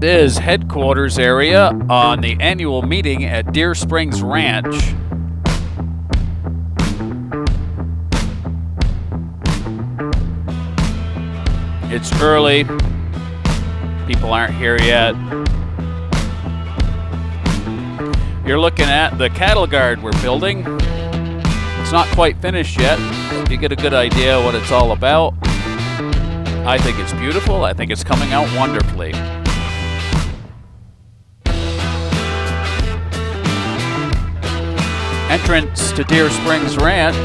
This is headquarters area on the annual meeting at Deer Springs Ranch. It's early. People aren't here yet. You're looking at the cattle guard we're building. It's not quite finished yet. You get a good idea what it's all about. I think it's beautiful. I think it's coming out wonderfully. Entrance to Deer Springs Ranch.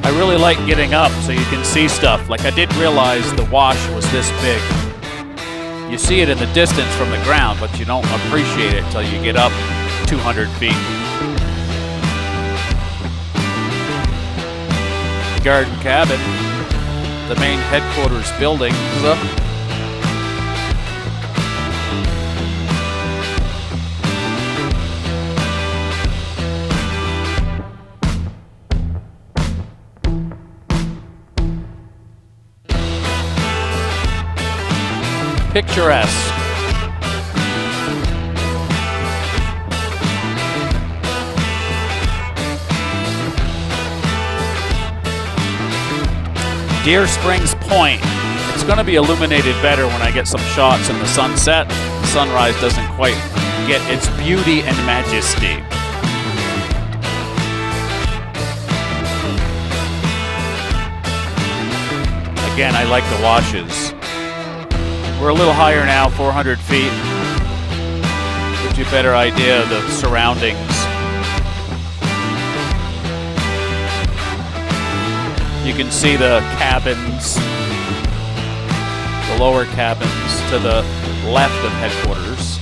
I really like getting up so you can see stuff. Like, I didn't realize the wash was this big. You see it in the distance from the ground, but you don't appreciate it until you get up 200 feet. Garden cabin, the main headquarters building is up. Picturesque. Deer Springs Point. It's going to be illuminated better when I get some shots in the sunset. The sunrise doesn't quite get its beauty and majesty. Again, I like the washes. We're a little higher now, 400 feet. Gives you a better idea of the surroundings. You can see the cabins, the lower cabins to the left of headquarters.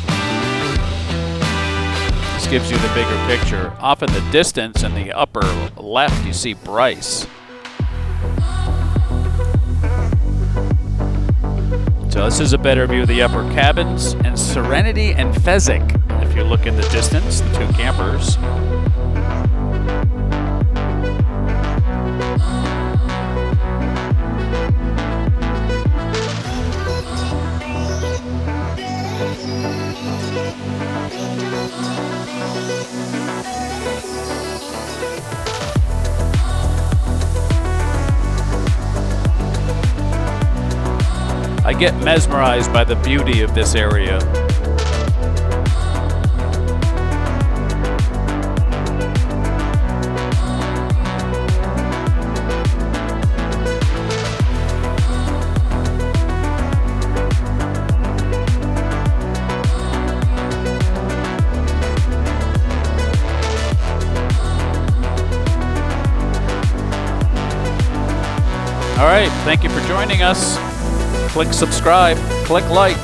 This gives you the bigger picture. Off in the distance, in the upper left, you see Bryce. So this is a better view of the upper cabins, and Serenity and Fezzik, if you look in the distance, the two campers. I get mesmerized by the beauty of this area. All right, thank you for joining us. Click subscribe, click like.